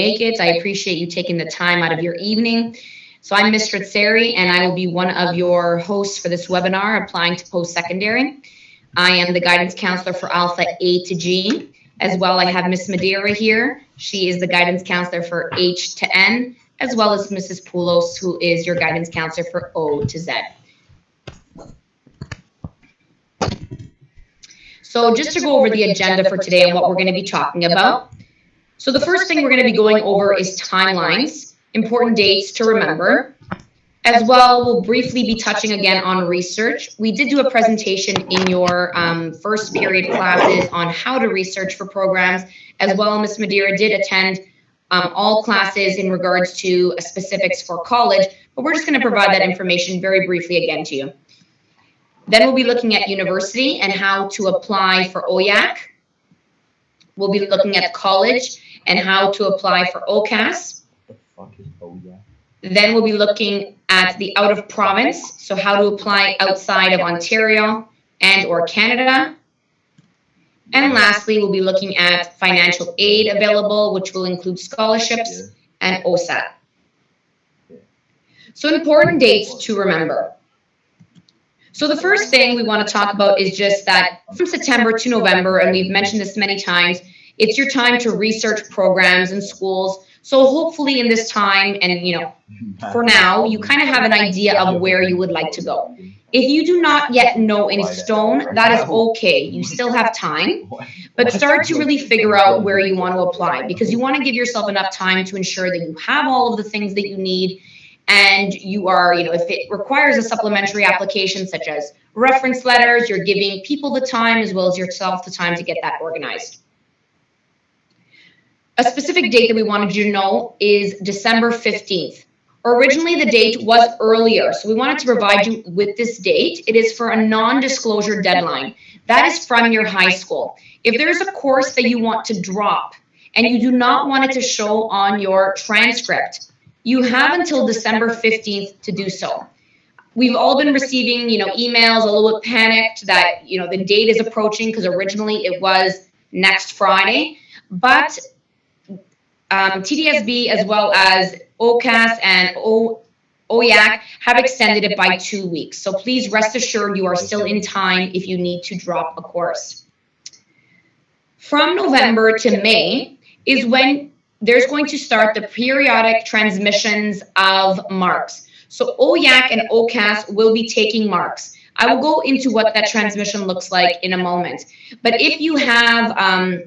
make it. I appreciate you taking the time out of your evening. So I'm Ms. Ritzeri, and I will be one of your hosts for this webinar, Applying to Post-Secondary. I am the guidance counselor for Alpha A to G. As well, I have Ms. Madeira here. She is the guidance counselor for H to N, as well as Mrs. Poulos, who is your guidance counselor for O to Z. So just to go over the agenda for today and what we're going to be talking about. So the first thing we're going to be going over is timelines, important dates to remember. As well, we'll briefly be touching again on research. We did do a presentation in your first period classes on how to research for programs. As well, Ms. Madeira did attend all classes in regards to specifics for college, but we're just going to provide that information very briefly again to you. Then we'll be looking at university and how to apply for OYAC. We'll be looking at college and how to apply for OCAS. What the fuck is OYAC? Then we'll be looking at the out of province, so how to apply outside of Ontario and or Canada. And lastly, we'll be looking at financial aid available, which will include scholarships and OSAT. So important dates to remember. So the first thing we want to talk about is just that from September to November, and we've mentioned this many times, it's your time to research programs and schools. So hopefully in this time, and for now, you kind of have an idea of where you would like to go. If you do not yet know in stone, that is okay. You still have time, but start to really figure out where you want to apply, because you want to give yourself enough time to ensure that you have all of the things that you need. And you are, if it requires a supplementary application such as reference letters, you're giving people the time as well as yourself the time to get that organized. A specific date that we wanted you to know is December 15th. Originally, the date was earlier, so we wanted to provide you with this date. It is for a non-disclosure deadline. That is from your high school. If there's a course that you want to drop and you do not want it to show on your transcript, you have until December 15th to do so. We've all been receiving, emails, a little bit panicked that, the date is approaching because originally it was next Friday. But TDSB as well as OCAS and OYAC have extended it by 2 weeks. So please rest assured you are still in time if you need to drop a course. From November to May is when there's going to start the periodic transmissions of marks. So OYAC and OCAS will be taking marks. I will go into what that transmission looks like in a moment. But if you have,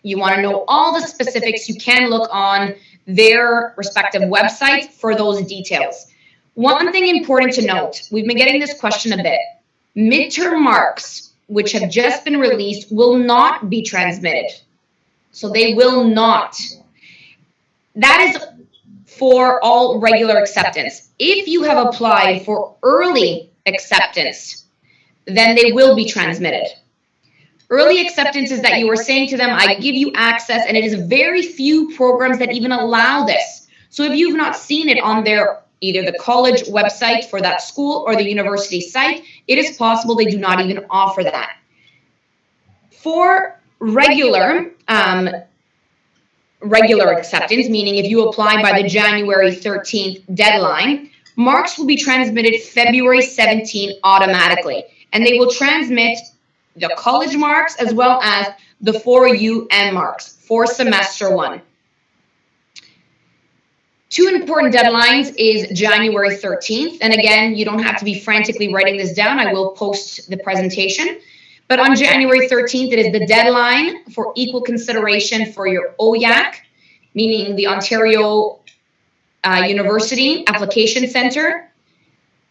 you want to know all the specifics, you can look on their respective websites for those details. One thing important to note, we've been getting this question a bit. Midterm marks, which have just been released, will not be transmitted. So they will not. That is for all regular acceptance. If you have applied for early acceptance, then they will be transmitted. Early acceptance is that you are saying to them, I give you access, and it is very few programs that even allow this. So if you've not seen it on their either the college website for that school or the university site, it is possible they do not even offer that. For regular acceptance, meaning if you apply by the January 13th deadline, marks will be transmitted February 17th automatically. And they will transmit the college marks as well as the 4UM marks for semester 1. Two important deadlines is January 13th. And again, you don't have to be frantically writing this down. I will post the presentation. But on January 13th, it is the deadline for equal consideration for your OYAC, meaning the Ontario University Application Center.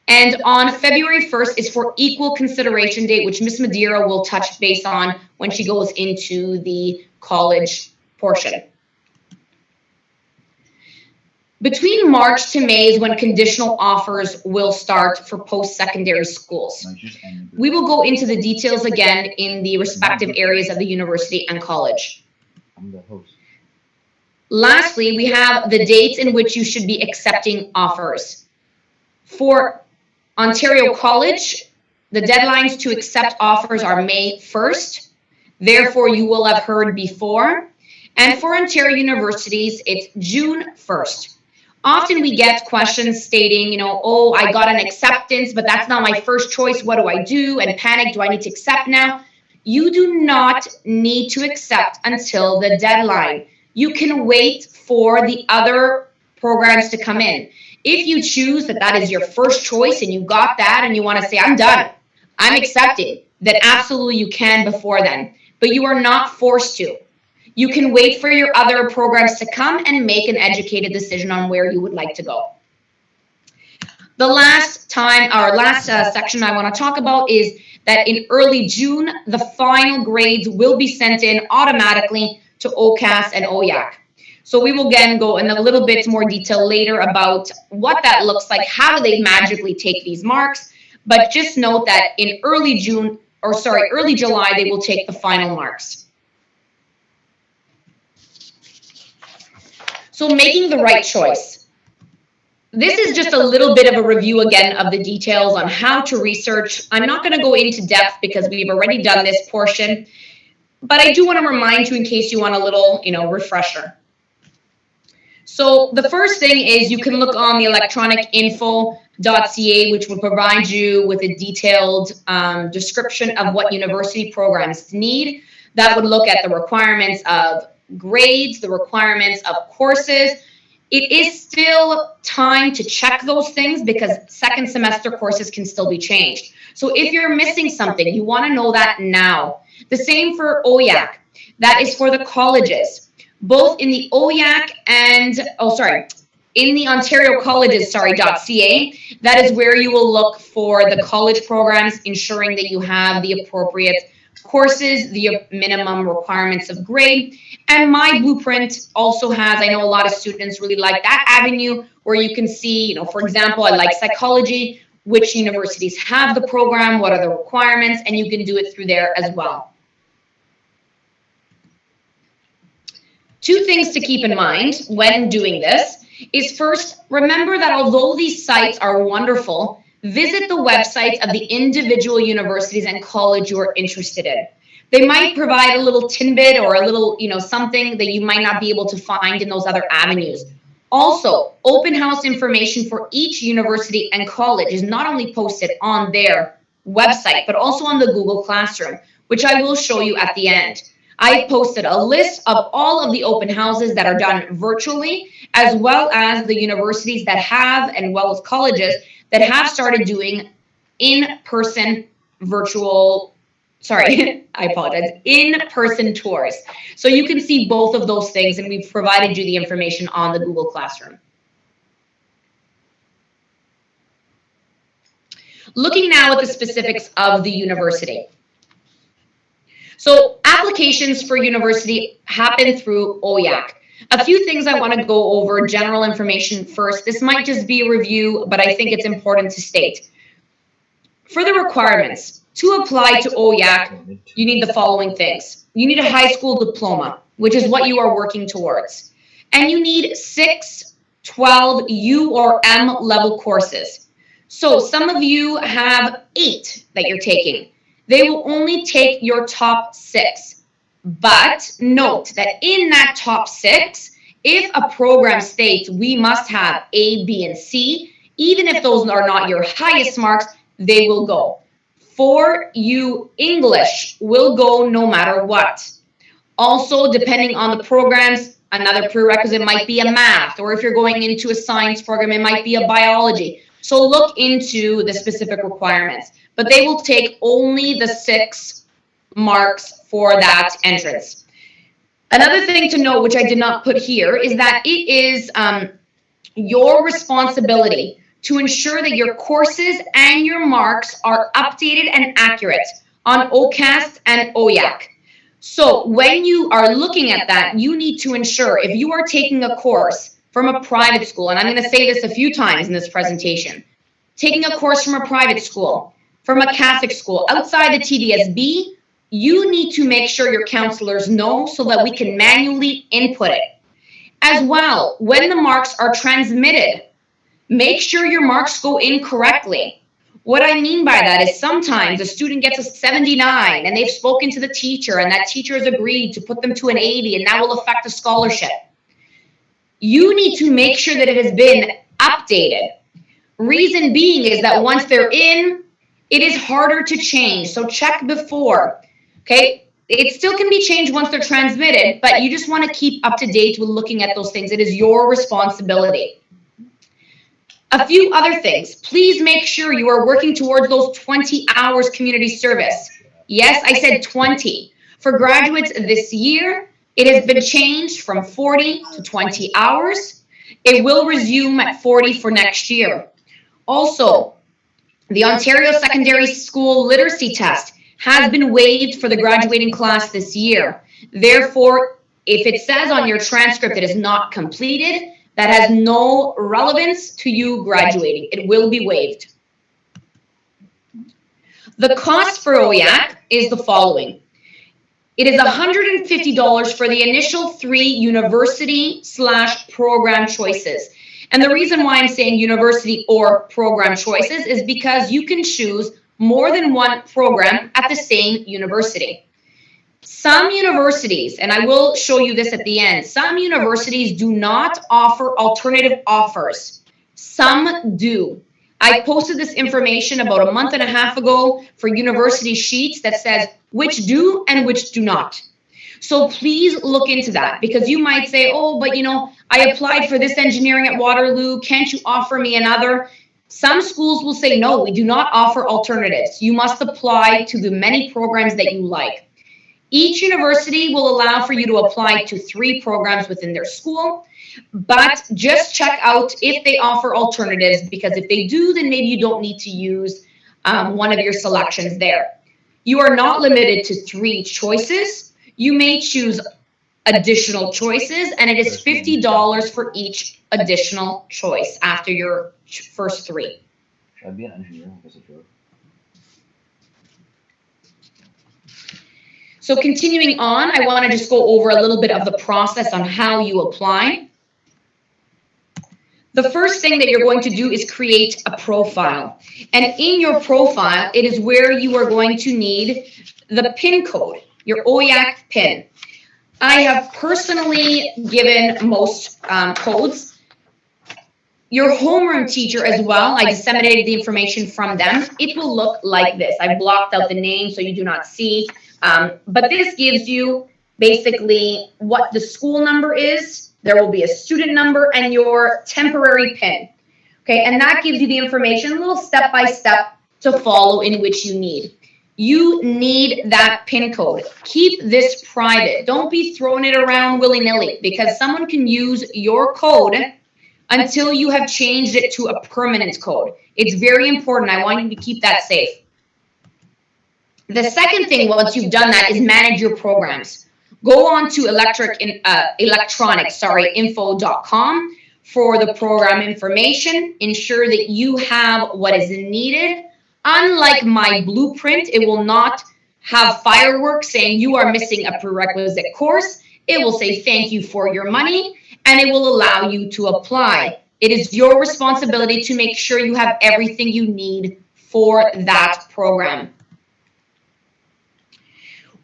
And on February 1st is for equal consideration date, which Ms. Madeira will touch base on when she goes into the college portion. Between March to May is when conditional offers will start for post-secondary schools. We will go into the details again in the respective areas of the university and college. I'm the host. Lastly, we have the dates in which you should be accepting offers. For Ontario College, the deadlines to accept offers are May 1st. Therefore, you will have heard before. And for Ontario universities, it's June 1st. Often we get questions stating, oh, I got an acceptance, but that's not my first choice. What do I do? And panic, do I need to accept now? You do not need to accept until the deadline. You can wait for the other programs to come in. If you choose that is your first choice and you got that and you want to say, I'm done, I'm accepting, then absolutely you can before then. But you are not forced to. You can wait for your other programs to come and make an educated decision on where you would like to go. The last section I want to talk about is that in early June, the final grades will be sent in automatically to OCAS and OYAC. So we will again go in a little bit more detail later about what that looks like, how do they magically take these marks, but just note that in early July, they will take the final marks. So making the right choice. This is just a little bit of a review again of the details on how to research. I'm not going to go into depth because we've already done this portion, but I do want to remind you in case you want a little, refresher. So the first thing is you can look on the electronicinfo.ca, which will provide you with a detailed description of what university programs need. That would look at the requirements of grades, the requirements of courses. It is still time to check those things because second semester courses can still be changed. So if you're missing something, you want to know that now. The same for OYAC. That is for the colleges. Both in the OYAC and, in the Ontario Colleges, .ca, that is where you will look for the college programs, ensuring that you have the appropriate courses, the minimum requirements of grade. And My Blueprint also has, I know a lot of students really like that avenue where you can see, for example, I like psychology, which universities have the program, what are the requirements, and you can do it through there as well. Two things to keep in mind when doing this is first, remember that although these sites are wonderful, visit the websites of the individual universities and college you are interested in. They might provide a little tidbit or a little, something that you might not be able to find in those other avenues. Also, open house information for each university and college is not only posted on their website, but also on the Google Classroom, which I will show you at the end. I've posted a list of all of the open houses that are done virtually, as well as the universities that have, and well as colleges that have started doing in-person in-person tours. So you can see both of those things, and we've provided you the information on the Google Classroom. Looking now at the specifics of the university. So applications for university happen through OYAC. A few things I want to go over, general information first. This might just be a review, but I think it's important to state. For the requirements, to apply to OYAC, you need the following things. You need a high school diploma, which is what you are working towards. And you need 6, 12 U or M level courses. So some of you have 8 that you're taking. They will only take your top 6. But note that in that top 6, if a program states we must have A, B, and C, even if those are not your highest marks, they will go. For you, English will go no matter what. Also, depending on the programs, another prerequisite might be a math, or if you're going into a science program, it might be a biology. So look into the specific requirements, but they will take only the 6 marks for that entrance. Another thing to note, which I did not put here, is that it is your responsibility to ensure that your courses and your marks are updated and accurate on OCAS and OYAC. So when you are looking at that, you need to ensure if you are taking a course from a private school, and I'm going to say this a few times in this presentation, taking a course from a private school, from a Catholic school, outside the TDSB, you need to make sure your counselors know so that we can manually input it. As well, when the marks are transmitted, make sure your marks go in correctly. What I mean by that is sometimes a student gets a 79 and they've spoken to the teacher and that teacher has agreed to put them to an 80 and that will affect the scholarship. You need to make sure that it has been updated. Reason being is that once they're in, it is harder to change. So check before, okay? It still can be changed once they're transmitted, but you just want to keep up to date with looking at those things. It is your responsibility. A few other things. Please make sure you are working towards those 20 hours community service. Yes, I said 20. For graduates this year, it has been changed from 40 to 20 hours. It will resume at 40 for next year. Also, the Ontario Secondary School Literacy Test has been waived for the graduating class this year. Therefore, if it says on your transcript it is not completed, that has no relevance to you graduating. It will be waived. The cost for OYAC is the following. It is $150 for the initial 3 university/program choices. And the reason why I'm saying university or program choices is because you can choose more than one program at the same university. Some universities, and I will show you this at the end, some universities do not offer alternative offers. Some do. I posted this information about a month and a half ago for university sheets that says which do and which do not. So please look into that, because you might say, oh, but you know, I applied for this engineering at Waterloo. Can't you offer me another? Some schools will say, no, we do not offer alternatives. You must apply to the many programs that you like. Each university will allow for you to apply to 3 programs within their school, but just check out if they offer alternatives, because if they do, then maybe you don't need to use one of your selections there. You are not limited to 3 choices. You may choose additional choices, and it is $50 for each additional choice after your first 3. Should I be an engineer? I guess I should. So continuing on, I want to just go over a little bit of the process on how you apply. The first thing that you're going to do is create a profile. And in your profile, it is where you are going to need the PIN code, your OYAC PIN. I have personally given most codes. Your homeroom teacher as well, I disseminated the information from them. It will look like this. I blocked out the name so you do not see. But this gives you basically what the school number is. There will be a student number and your temporary PIN. Okay, and that gives you the information, a little step-by-step to follow in which you need. You need that PIN code. Keep this private. Don't be throwing it around willy-nilly, because someone can use your code until you have changed it to a permanent code. It's very important. I want you to keep that safe. The second thing, once you've done that, is manage your programs. Go on to electronics.info.com for the program information. Ensure that you have what is needed. Unlike my blueprint, it will not have fireworks saying you are missing a prerequisite course. It will say thank you for your money, and it will allow you to apply. It is your responsibility to make sure you have everything you need for that program.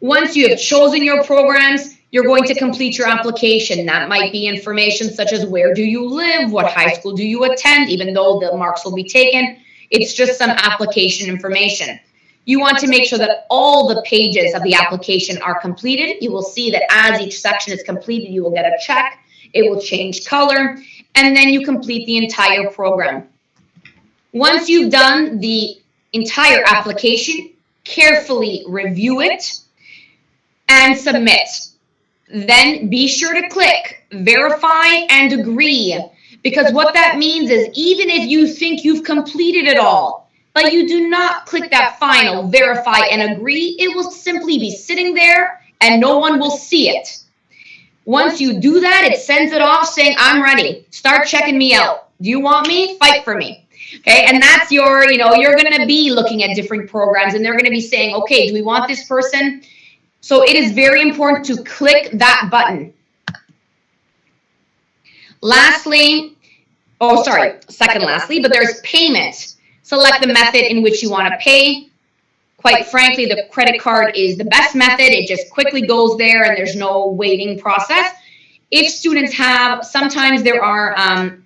Once you have chosen your programs, you're going to complete your application. That might be information such as where do you live, what high school do you attend, even though the marks will be taken. It's just some application information. You want to make sure that all the pages of the application are completed. You will see that as each section is completed, you will get a check. It will change color, and then you complete the entire program. Once you've done the entire application, carefully review it and submit. Then be sure to click verify and agree, because what that means is even if you think you've completed it all, but you do not click that final verify and agree, it will simply be sitting there and no one will see it. Once you do that, it sends it off saying, I'm ready. Start checking me out. Do you want me? Fight for me. Okay, and that's your, you're going to be looking at different programs and they're going to be saying, okay, do we want this person? So it is very important to click that button. Lastly, second lastly, but there's payment. Select the method in which you want to pay. Quite frankly, the credit card is the best method. It just quickly goes there and there's no waiting process. If students have, sometimes there are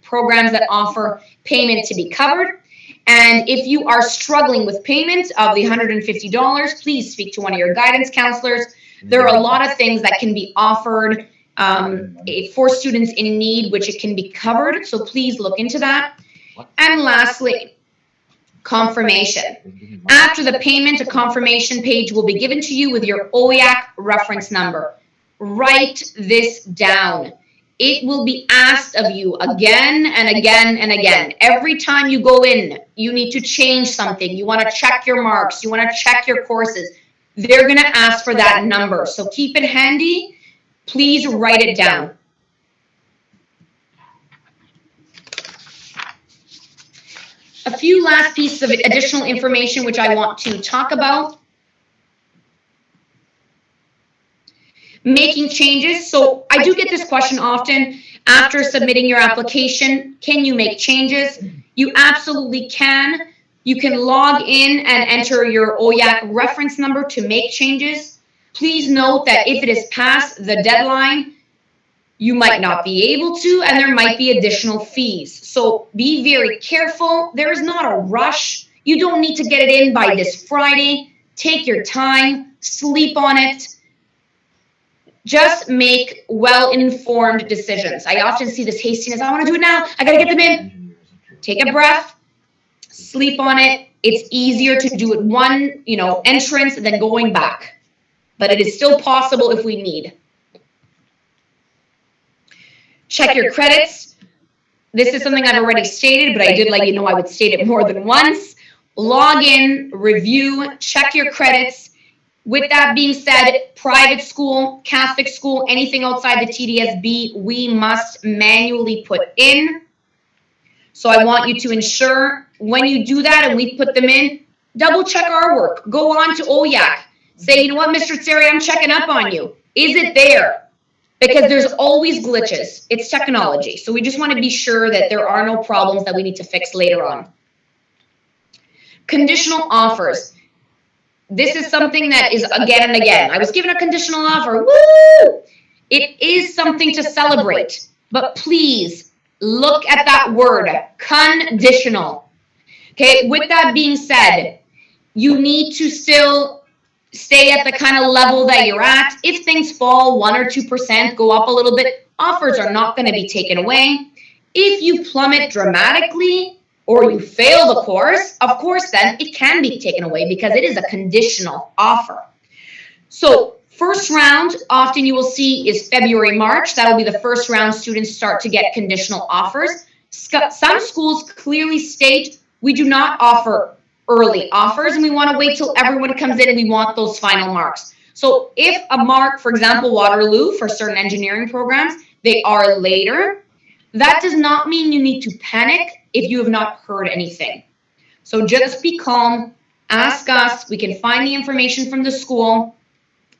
programs that offer payment to be covered. And if you are struggling with payment of the $150, please speak to one of your guidance counselors. There are a lot of things that can be offered for students in need, which it can be covered. So please look into that. And lastly, confirmation. After the payment, a confirmation page will be given to you with your OYAC reference number. Write this down. It will be asked of you again and again and again. Every time you go in, you need to change something. You want to check your marks. You want to check your courses. They're going to ask for that number. So keep it handy. Please write it down. A few last pieces of additional information which I want to talk about. Making changes. So I do get this question often after submitting your application. Can you make changes? You absolutely can. You can log in and enter your OYAC reference number to make changes. Please note that if it is past the deadline, you might not be able to, and there might be additional fees. So be very careful. There is not a rush. You don't need to get it in by this Friday. Take your time, sleep on it. Just make well-informed decisions. I often see this hastiness. I want to do it now. I got to get them in. Take a breath, sleep on it. It's easier to do it one, entrance than going back. But it is still possible if we need. Check your credits. This is something I've already stated, but I did let you know I would state it more than once. Log in, review, check your credits. With that being said, private school, Catholic school, anything outside the TDSB, we must manually put in. So I want you to ensure when you do that and we put them in, double check our work. Go on to OYAC. Say, you know what, Mr. Tseri, I'm checking up on you. Is it there? Because there's always glitches. It's technology. So we just want to be sure that there are no problems that we need to fix later on. Conditional offers. This is something that is again and again. I was given a conditional offer. Woo! It is something to celebrate. But please look at that word, conditional. Okay, with that being said, you need to still stay at the kind of level that you're at. If things fall 1 or 2%, go up a little bit, offers are not going to be taken away. If you plummet dramatically or you fail the course, of course, then it can be taken away because it is a conditional offer. So first round, often you will see is February, March. That will be the first round students start to get conditional offers. Some schools clearly state we do not offer early offers and we want to wait till everyone comes in and we want those final marks. So if a mark, for example, Waterloo for certain engineering programs, they are later, that does not mean you need to panic if you have not heard anything. So just be calm, ask us, we can find the information from the school.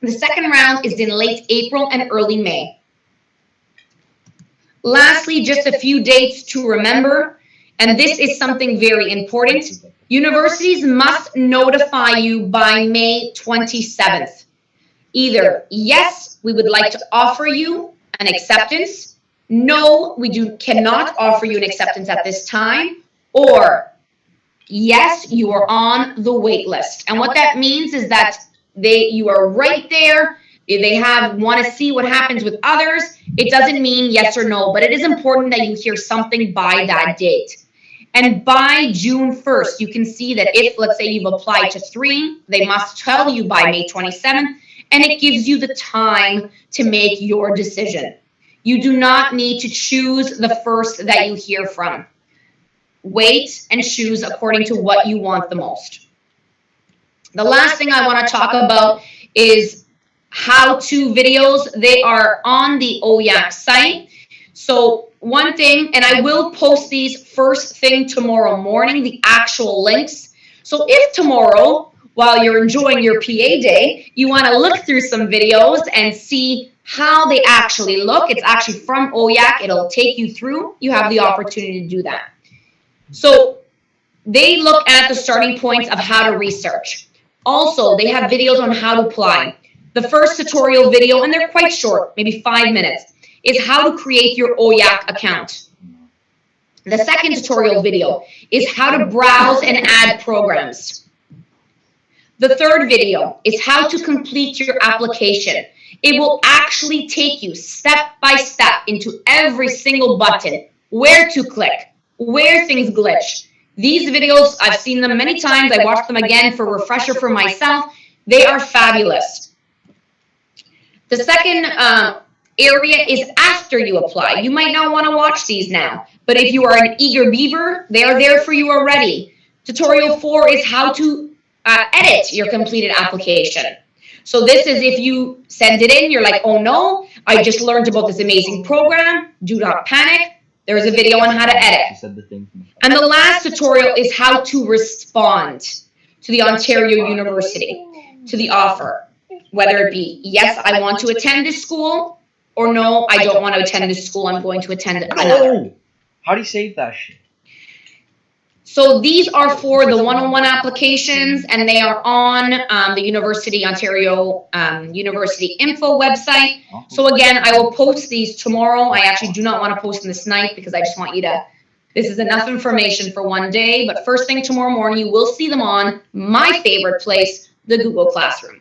The second round is in late April and early May. Lastly, just a few dates to remember, and this is something very important. Universities must notify you by May 27th. Either, yes, we would like to offer you an acceptance. No, we cannot offer you an acceptance at this time. Or, yes, you are on the wait list. And what that means is that you are right there. They want to see what happens with others. It doesn't mean yes or no, but it is important that you hear something by that date. And by June 1st, you can see that if, let's say, you've applied to 3, they must tell you by May 27th, and it gives you the time to make your decision. You do not need to choose the first that you hear from. Wait and choose according to what you want the most. The last thing I want to talk about is how-to videos. They are on the OYAC site. So one thing, and I will post these first thing tomorrow morning, the actual links. So if tomorrow, while you're enjoying your PA day, you want to look through some videos and see how they actually look, it's actually from OYAC, it'll take you through, you have the opportunity to do that. So They look at the starting points of how to research. Also, they have videos on how to apply. The first tutorial video, and they're quite short, maybe 5 minutes, is how to create your OYAC account. The second tutorial video is how to browse and add programs. The third video is how to complete your application. It will actually take you step by step into every single button, where to click, where things glitch. These videos, I've seen them many times. I watched them again for a refresher for myself. They are fabulous. The second area is after you apply. You might not want to watch these now, but if you are an eager beaver, they are there for you already. Tutorial 4 is how to edit your completed application. So this is if you send it in, you're like, oh no, I just learned about this amazing program. Do not panic. There's a video on how to edit. And the last tutorial is how to respond to the Ontario University, to the offer. Whether it be, yes, I want to attend this school, or no, I don't want to attend this school, I'm going to attend another. How do you save that shit? So these are for the one-on-one applications, and they are on the University Ontario University info website. So again, I will post these tomorrow. I actually do not want to post them this night because I just want you to, this is enough information for one day. But first thing tomorrow morning, you will see them on my favorite place, the Google Classroom.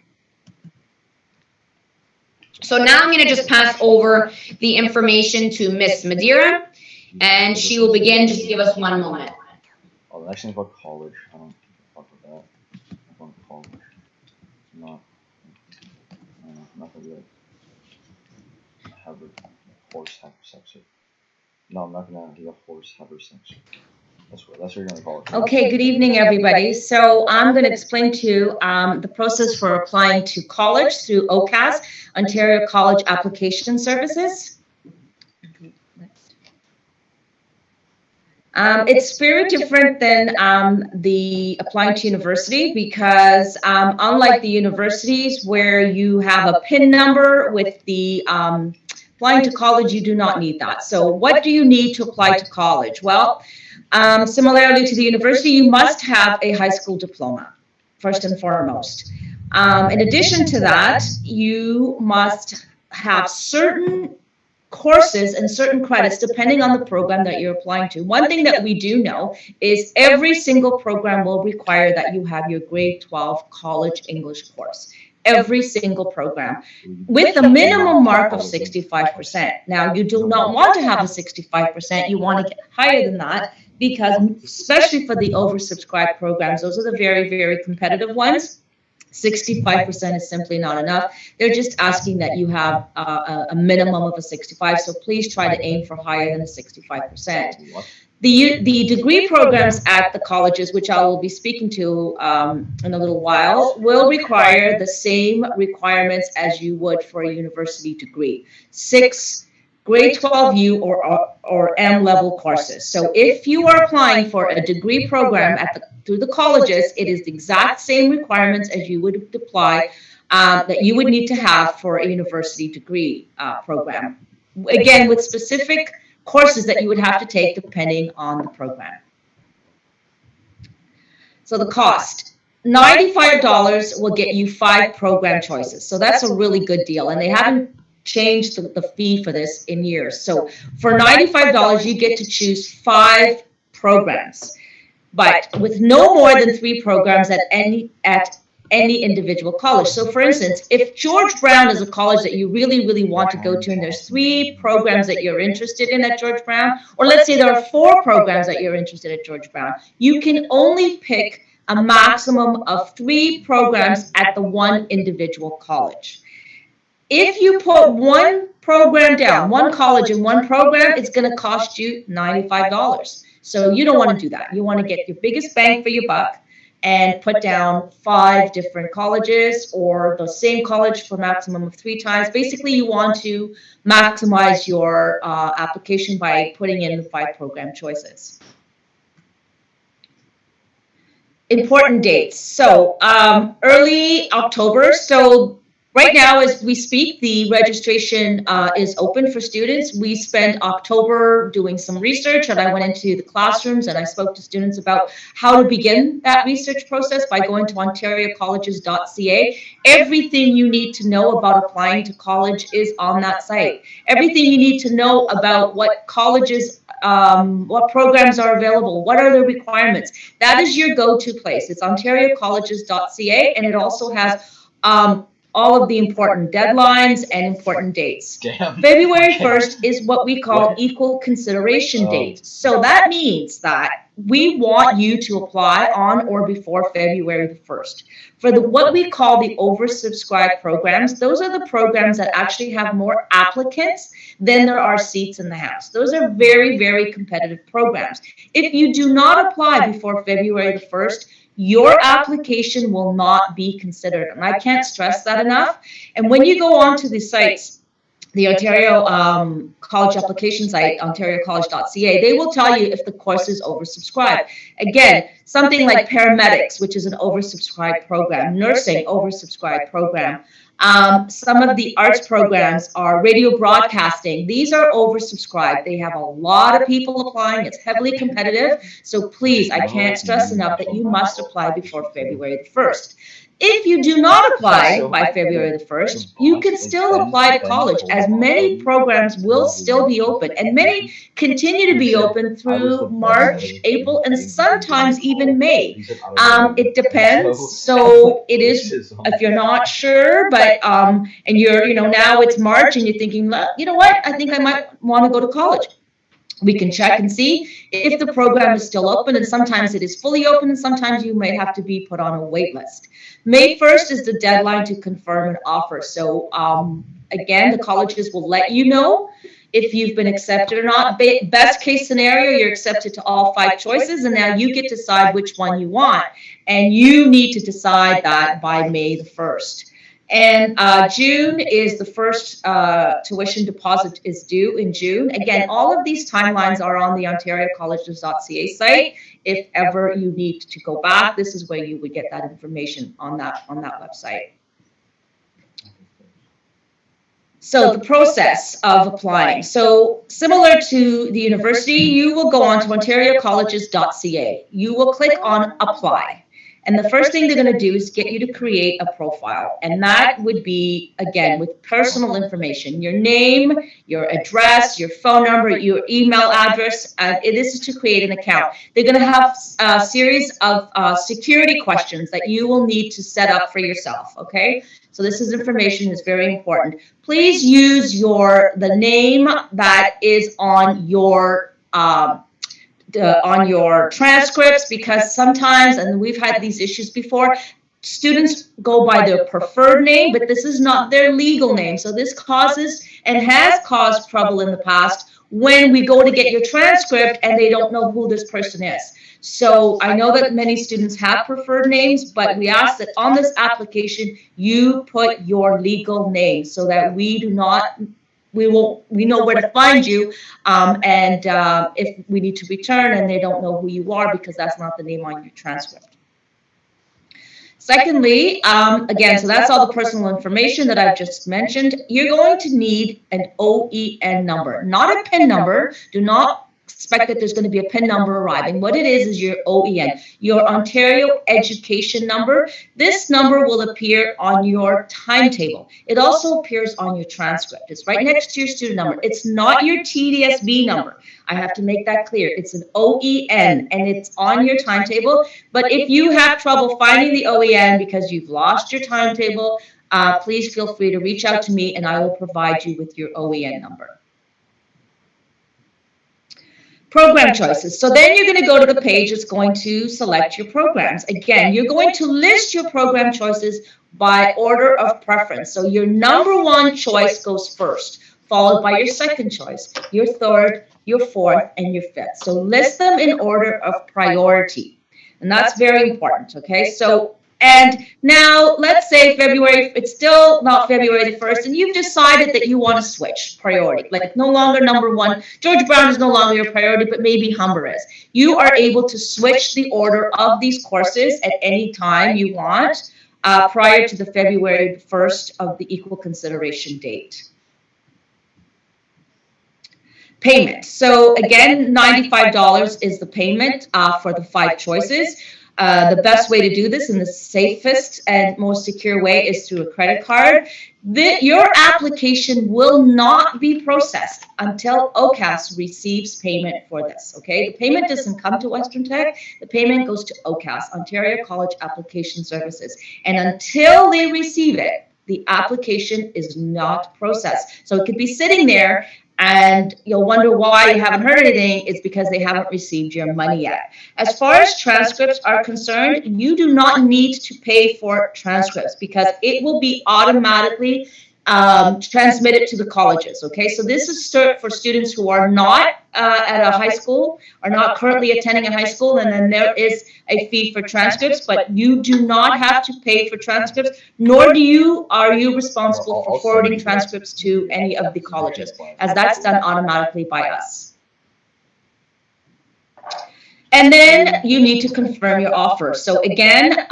So now I'm going to just pass over the information to Miss Madeira, and she will begin. Just give us one moment. Oh, the next thing about college. I don't fuck with that. I'm going to college. Not gonna have a horse have sex. No, I'm not gonna be a horse have sex. That's what you're gonna call it. Okay, good evening, everybody. So I'm going to explain to you the process for applying to college through OCAS, Ontario College Application Services. It's very different than the applying to university because unlike the universities where you have a PIN number with the applying to college, you do not need that. So what do you need to apply to college? Well, similarly to the university, you must have a high school diploma, first and foremost. In addition to that, you must have certain courses and certain credits depending on the program that you're applying to. One thing that we do know is every single program will require that you have your grade 12 college English course. Every single program with a minimum mark of 65%. Now, you do not want to have a 65%. You want to get higher than that because especially for the oversubscribed programs, those are the very, very competitive ones. 65% is simply not enough. They're just asking that you have a minimum of a 65. So please try to aim for higher than a 65%. The degree programs at the colleges, which I will be speaking to in a little while, will require the same requirements as you would for a university degree. 6 grade 12U or M level courses. So if you are applying for a degree program through the colleges, it is the exact same requirements as you would apply that you would need to have for a university degree program. Again, with specific courses that you would have to take depending on the program. So the cost, $95 will get you 5 program choices. So that's a really good deal. And they haven't changed the fee for this in years. So for $95, you get to choose 5 programs, but with no more than 3 programs at any individual college. So for instance, if George Brown is a college that you really, really want to go to, and there's 3 programs that you're interested in at George Brown, or let's say there are 4 programs that you're interested at George Brown, you can only pick a maximum of 3 programs at the one individual college. If you put one program down, one college in one program, it's going to cost you $95. So you don't want to do that. You want to get your biggest bang for your buck and put down 5 different colleges or the same college for a maximum of 3 times. Basically, you want to maximize your application by putting in the 5 program choices. Important dates. So early October. So Right now, as we speak, the registration is open for students. We spent October doing some research, and I went into the classrooms and I spoke to students about how to begin that research process by going to ontariocolleges.ca. Everything you need to know about applying to college is on that site. Everything you need to know about what colleges, what programs are available, what are the requirements. That is your go-to place. It's ontariocolleges.ca, and it also has all of the important deadlines and important dates. Damn. February 1st is what we call equal consideration date. So that means that we want you to apply on or before February the 1st. For what we call the oversubscribed programs, those are the programs that actually have more applicants than there are seats in the house. Those are very, very competitive programs. If you do not apply before February the 1st, your application will not be considered. And I can't stress that enough. And when you go onto the sites, the Ontario College application site, ontariocollege.ca, they will tell you if the course is oversubscribed. Again, something like paramedics, which is an oversubscribed program, nursing, oversubscribed program. Some of the arts programs are radio broadcasting. These are oversubscribed. They have a lot of people applying. It's heavily competitive. So please, I can't stress enough that you must apply before February the 1st. If you do not apply by February the 1st, you can still apply to college, as many programs will still be open, and many continue to be open through March, April, and sometimes even May. It depends. So it is, if you're not sure, but and you're, now it's March and you're thinking, you know what, I think I might want to go to college. We can check and see if the program is still open, and sometimes it is fully open, and sometimes you may have to be put on a wait list. May 1st is the deadline to confirm an offer. So again, the colleges will let you know if you've been accepted or not. Best case scenario, you're accepted to all 5 choices, and now you get to decide which one you want. And you need to decide that by May the 1st. And June is the first tuition deposit is due in June. Again, all of these timelines are on the ontariocolleges.ca site. If ever you need to go back, this is where you would get that information on that website. So the process of applying. So similar to the university, you will go on to ontariocolleges.ca. You will click on apply. And the first thing they're going to do is get you to create a profile. And that would be, again, with personal information, your name, your address, your phone number, your email address. This is to create an account. They're going to have a series of security questions that you will need to set up for yourself, okay? So this is information is very important. Please use the name that is on your transcripts, because sometimes, and we've had these issues before, students go by their preferred name, but this is not their legal name. So this causes and has caused trouble in the past when we go to get your transcript and they don't know who this person is. So I know that many students have preferred names, but we ask that on this application, you put your legal name so that we know where to find you, and if we need to return and they don't know who you are because that's not the name on your transcript. Secondly, again, so that's all the personal information that I've just mentioned. You're going to need an OEN number, not a PIN number. Do not expect that there's going to be a PIN number arriving. What it is your OEN, your Ontario Education Number. This number will appear on your timetable. It also appears on your transcript. It's right next to your student number. It's not your TDSB number. I have to make that clear. It's an OEN, and it's on your timetable. But if you have trouble finding the OEN because you've lost your timetable, please feel free to reach out to me, and I will provide you with your OEN number. Program choices. So then you're going to go to the page that's going to select your programs. Again, you're going to list your program choices by order of preference. So your number 1 choice goes first, followed by your second choice, your third, your fourth, and your fifth. So list them in order of priority. And that's very important, okay? So, and now let's say it's still not February the 1st, and you've decided that you want to switch priority, like no longer number 1. George Brown is no longer your priority, but maybe Humber is. You are able to switch the order of these courses at any time you want. prior to the February 1st of the equal consideration date. Payment. So again, $95 is the payment for the 5 choices. The best way to do this and the safest and most secure way is through a credit card. Your application will not be processed until OCAS receives payment for this, okay? The payment doesn't come to Western Tech. The payment goes to OCAS, Ontario College Application Services. And until they receive it, the application is not processed. So it could be sitting there and you'll wonder why you haven't heard anything. It's because they haven't received your money yet. As far as transcripts are concerned, you do not need to pay for transcripts because it will be automatically transmitted to the colleges, okay? So this is for students who are not at a high school, are not currently attending a high school, and then there is a fee for transcripts, but you do not have to pay for transcripts, nor are you responsible for forwarding transcripts to any of the colleges, as that's done automatically by us. And then you need to confirm your offer. So again,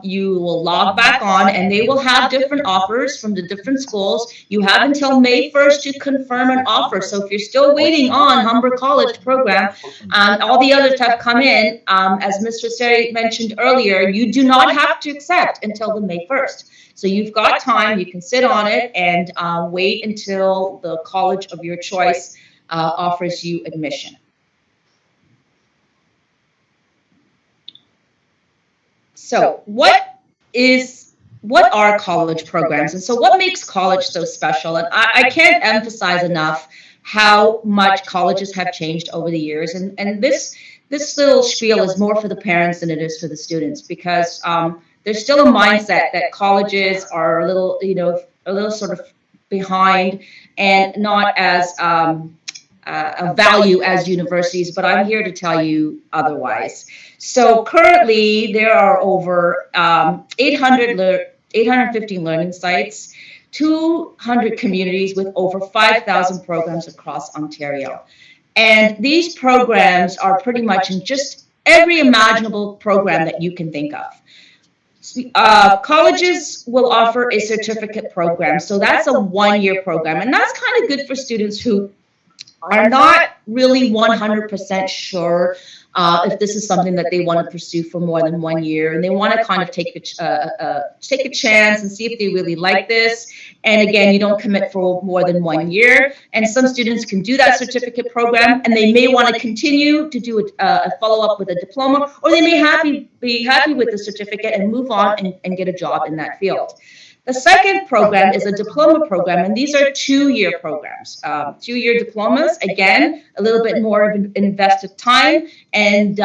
you will log back on and they will have different offers from the different schools. You have until May 1st to confirm an offer. So if you're still waiting on Humber College program, all the others have come in, as Mr. Seri mentioned earlier, you do not have to accept until the May 1st. So you've got time, you can sit on it and wait until the college of your choice offers you admission. So what are college programs? And so what makes college so special? And I can't emphasize enough how much colleges have changed over the years. And this little spiel is more for the parents than it is for the students, because there's still a mindset that colleges are a little sort of behind and not as a value as universities, but I'm here to tell you otherwise. So currently there are over 850 learning sites, 200 communities with over 5,000 programs across Ontario. And these programs are pretty much in just every imaginable program that you can think of. Colleges will offer a certificate program. So that's a 1-year program. And that's kind of good for students who are not really 100% sure if this is something that they want to pursue for more than 1 year, and they want to kind of take a chance and see if they really like this. And again, you don't commit for more than 1 year. And some students can do that certificate program, and they may want to continue to do a follow-up with a diploma, or they may be happy with the certificate and move on and get a job in that field. The second program is a diploma program, and these are 2-year programs. 2-year diplomas, again, a little bit more of an invested time, and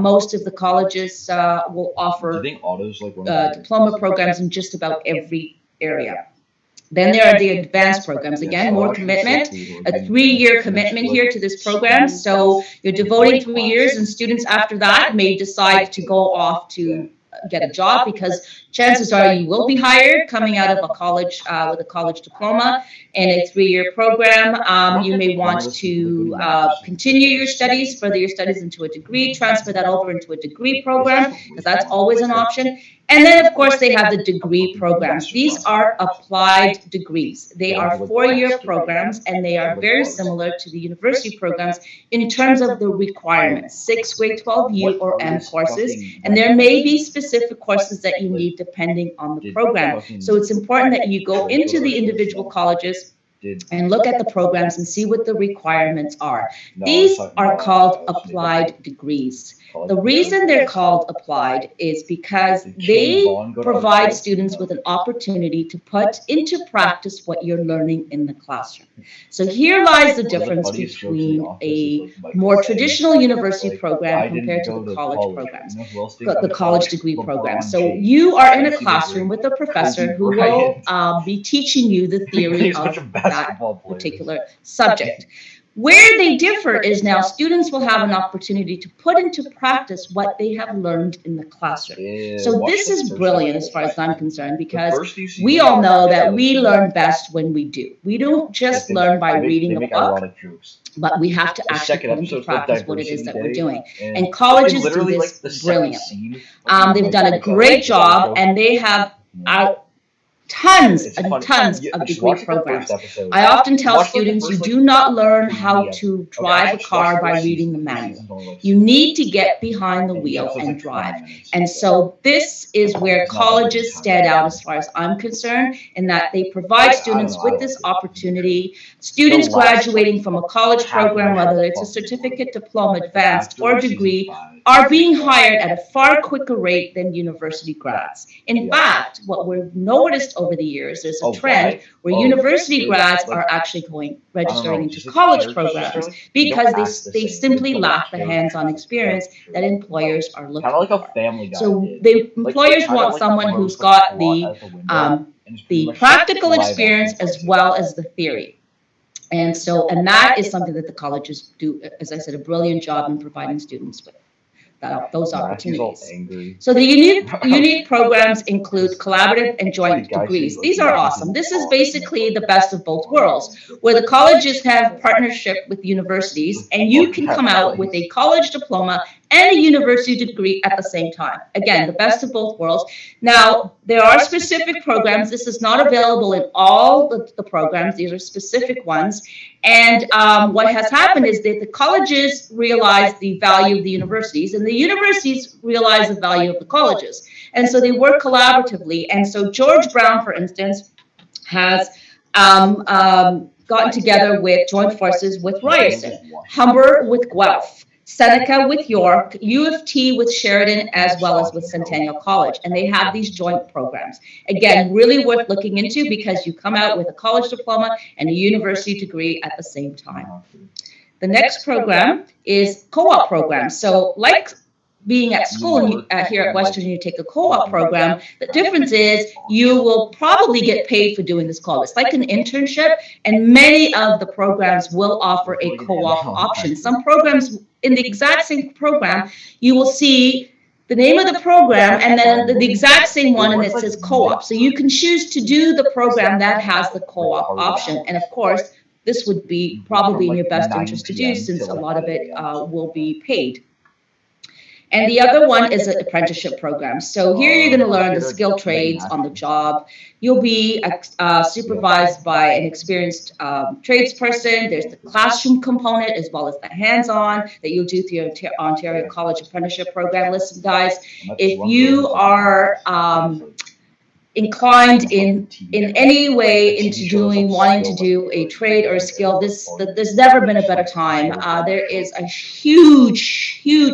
most of the colleges will offer diploma programs in just about every area. Then there are the advanced programs. Again, more commitment, a 3-year commitment here to this program. So you're devoting 3 years, and students after that may decide to go off to get a job, because chances are you will be hired coming out of a college with a college diploma in a 3-year program. You may want to continue your studies, further your studies into a degree, transfer that over into a degree program, because that's always an option. And then, of course, they have the degree programs. These are applied degrees. They are 4-year programs, and they are very similar to the university programs in terms of the requirements, 6 grade 12 U or M courses. And there may be specific courses that you need depending on the program. So it's important that you go into the individual colleges and look at the programs and see what the requirements are. These are called applied degrees. The reason they're called applied is because they provide students with an opportunity to put into practice what you're learning in the classroom. So here lies the difference between a more traditional university program compared to the college programs, the college degree program. So you are in a classroom with a professor who will be teaching you the theory of that particular subject. Where they differ is now students will have an opportunity to put into practice what they have learned in the classroom. So this is brilliant as far as I'm concerned, because we all know that we learn best when we do. We don't just learn by reading a book, but we have to actually put into practice what it is that we're doing. And colleges do this brilliantly. They've done a great job, and they have tons It's and funny. tons You- of actually, degree watch, like, the programs. first episode. I often tell Watch, like, the students, first, you like, do not learn how three to episodes. drive a Watch car the by first reading the season. The manual. season's only, like, You 6 need to episodes. get behind the And the wheel episode's, and like, 20 drive. minutes, And so this is where It's not that big colleges time. stand out as far as I'm concerned, in that they provide I students don't know, I with this like it. opportunity. Students The last, graduating from a college half of program, it whether is it's a fucking certificate, boring. diploma, advanced, After or season degree, 5, are being hired at a far quicker rate than university grads. In Yeah. fact, what we've noticed over the years, there's a Oh, trend why? where Oh, university dude, grads like, are actually registering into just like college characters, programs you don't because act the they same. simply don't lack the care hands-on as experience characters. that employers are looking Kind of like a for. Family Guy So did. the Like, employers kinda want like someone throws who's the got plot the out the window, and it's pretty much practical live action experience as something. well as the theory. And that is something that the colleges do, as I said, a brilliant job in providing students with those Matthew's all opportunities. angry. So the unique programs include collaborative and joint degrees. These are awesome. This is basically the best of both worlds, where the colleges have partnership with universities, and you can come out with a college diploma and a university degree at the same time. Again, the best of both worlds. Now, there are specific programs. This is not available in all the programs. These are specific ones. And what has happened is that the colleges realize the value of the universities, and the universities realize the value of the colleges. And so they work collaboratively. And so George Brown, for instance, has gotten together with joint forces with Ryerson, Humber with Guelph, Seneca with York, U of T with Sheridan, as well as with Centennial College. And they have these joint programs. Again, really worth looking into because you come out with a college diploma and a university degree at the same time. The next program is co-op program. So like being at school here at Western, you take a co-op program. The difference is you will probably get paid for doing this co-op. It's like an internship, and many of the programs will offer a co-op option. Some programs in the exact same program, you will see the name of the program and then the exact same one, and it says co-op. So you can choose to do the program that has the co-op option. And of course, this would be probably in your best interest to do, since a lot of it will be paid. And the other one is an apprenticeship program. So here you're going to learn the skill trades on the job. You'll be supervised by an experienced tradesperson. There's the classroom component as well as the hands-on that you'll do through your Ontario College Apprenticeship Program. Listen, guys, if you are inclined in any way into wanting to do a trade or a skill, there's never been a better time. There is a huge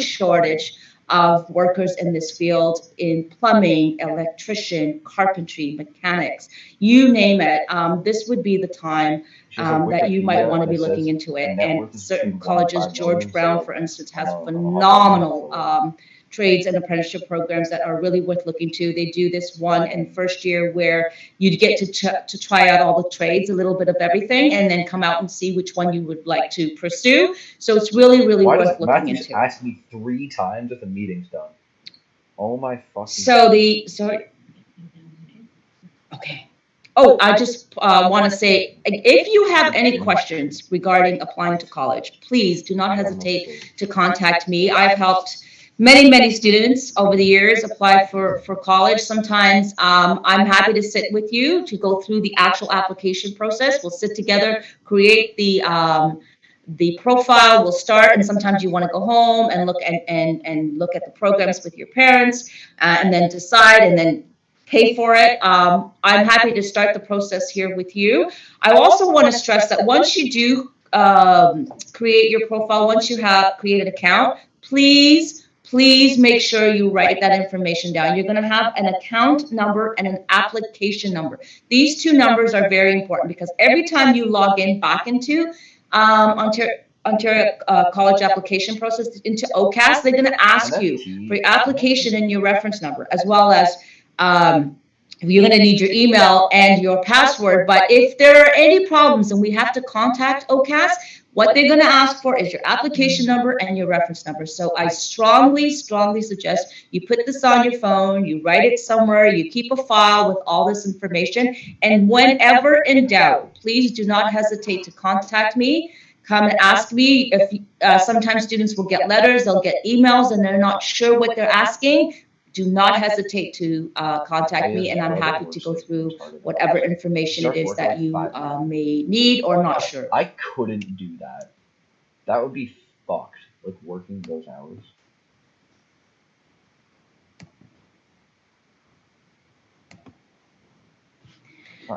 shortage of workers in this field, in plumbing, electrician, carpentry, mechanics, you name it. This would be the time that you might want to be looking into it. And certain colleges, George Brown, for instance, has phenomenal trades and apprenticeship programs that are really worth looking to. They do this one in first year where you'd get to try out all the trades, a little bit of everything, and then come out and see which one you would like to pursue. So it's really worth looking into. Matthew asked me 3 times if the meeting's done. Oh my fucking. Sorry. Okay. Oh, I just want to say, if you have any questions regarding applying to college, please do not hesitate to contact me. I've helped many students over the years apply for college. Sometimes I'm happy to sit with you to go through the actual application process. We'll sit together, create the profile. We'll start, and sometimes you want to go home and look at the programs with your parents, and then decide, and then pay for it. I'm happy to start the process here with you. I also want to stress that once you do create your profile, once you have created an account, please make sure you write that information down. You're going to have an account number and an application number. These 2 numbers are very important because every time you log in back into Ontario College application process, into OCAS, they're going to ask you for your application and your reference number, as well as you're going to need your email and your password. But if there are any problems and we have to contact OCAS, what they're going to ask for is your application number and your reference number. So I strongly suggest you put this on your phone, you write it somewhere, you keep a file with all this information. And whenever in doubt, please do not hesitate to contact me. Come and ask me. If sometimes students will get letters, they'll get emails, and they're not sure what they're asking. do not hesitate to contact me, and I'm happy to go through whatever information it is that you may need or not sure. I couldn't do that. That would be fucked. Like working those hours.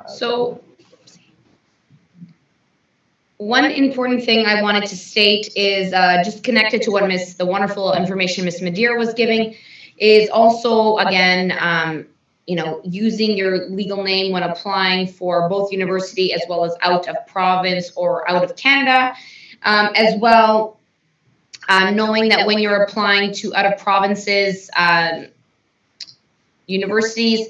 So, one important thing I wanted to state is just connected to what the wonderful information Miss Madeira was giving, is also again, using your legal name when applying for both university as well as out of province or out of Canada, as well. Knowing that when you're applying to out of provinces, universities,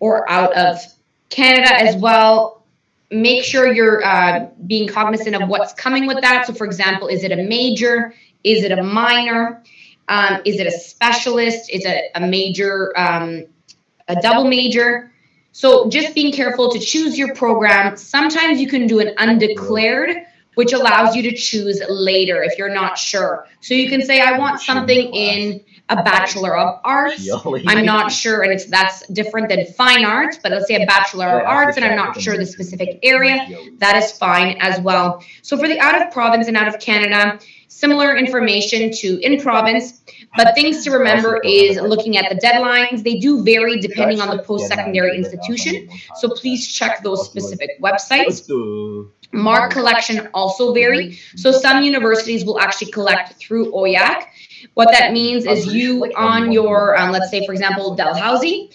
or out of Canada as well, make sure you're being cognizant of what's coming with that. So, for example, is it a major? Is it a minor? Is it a specialist? Is it a major, a double major? So just being careful to choose your program. Sometimes you can do an undeclared, which allows you to choose later if you're not sure. So you can say, I want something in a Bachelor of Arts. I'm not sure, and that's different than fine arts, but let's say a Bachelor of Arts, and I'm not sure the specific area. That is fine as well. So for the out of province and out of Canada, similar information to in province, but things to remember is looking at the deadlines. They do vary depending on the post-secondary institution, so please check those specific websites. Mark collection also vary. So some universities will actually collect through OYAC. What that means is you on your, let's say, for example, Dalhousie,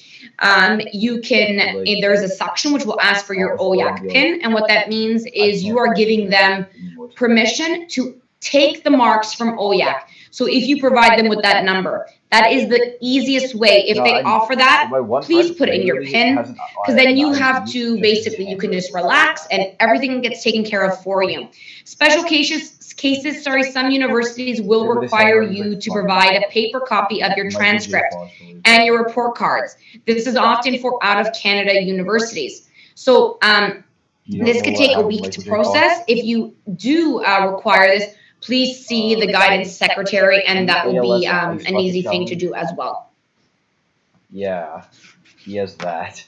you can, there's a section which will ask for your OYAC PIN. And what that means is you are giving them permission to take the marks from OYAC. So if you provide them with that number, that is the easiest way. If they offer that, please put in your PIN, because then you have to basically, you can just relax and everything gets taken care of for you. Special cases, some universities will require you to provide a paper copy of your transcript and your report cards. This is often for out of Canada universities. So this could take a week to process. If you do require this, please see the guidance secretary, and that will be an easy thing to do as well. Yeah, he has that.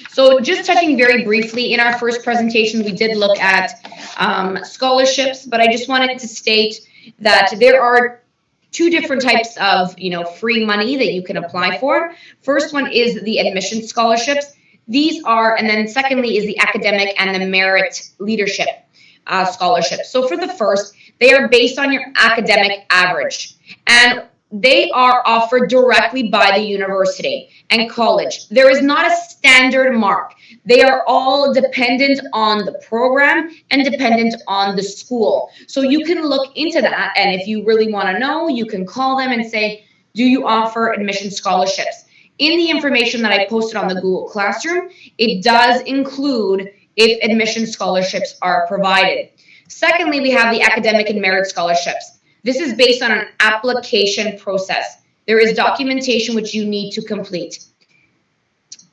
So just touching very briefly, in our first presentation, we did look at scholarships, but I just wanted to state that there are two different types of, free money that you can apply for. First one is the admission scholarships. These are, and then secondly is the academic and the merit leadership scholarships. So for the first, they are based on your academic average, and they are offered directly by the university and college. There is not a standard mark. They are all dependent on the program and dependent on the school. So you can look into that, and if you really want to know, you can call them and say, do you offer admission scholarships? In the information that I posted on the Google Classroom, it does include if admission scholarships are provided. Secondly, we have the academic and merit scholarships. This is based on an application process. There is documentation which you need to complete.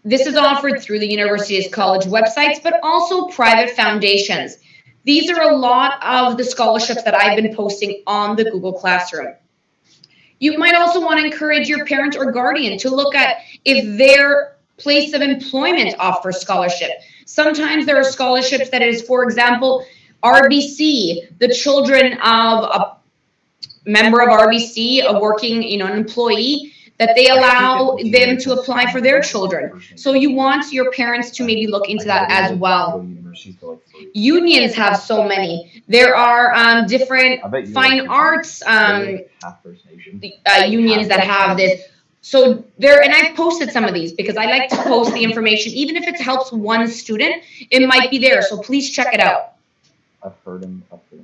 This is offered through the university's college websites, but also private foundations. These are a lot of the scholarships that I've been posting on the Google Classroom. You might also want to encourage your parent or guardian to look at if their place of employment offers scholarship. Sometimes there are scholarships that is, for example, RBC, the children of a member of RBC, a working, an employee, that they allow them to apply for their children. So you want your parents to maybe look into that as well. Unions have so many. There are different fine arts unions that have this. So there, and I've posted some of these because I like to post the information. Even if it helps one student, it might be there. So please check it out. I've heard him say it.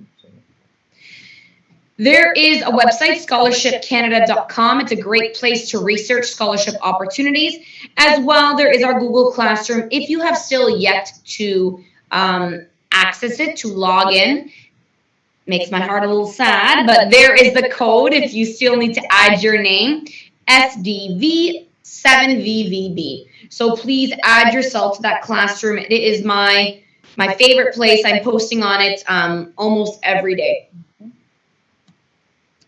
There is a website, scholarshipcanada.com. It's a great place to research scholarship opportunities. As well, there is our Google Classroom. If you have still yet to access it, to log in, makes my heart a little sad, but there is the code if you still need to add your name, SDV7VVB. So please add yourself to that classroom. It is my favorite place. I'm posting on it almost every day.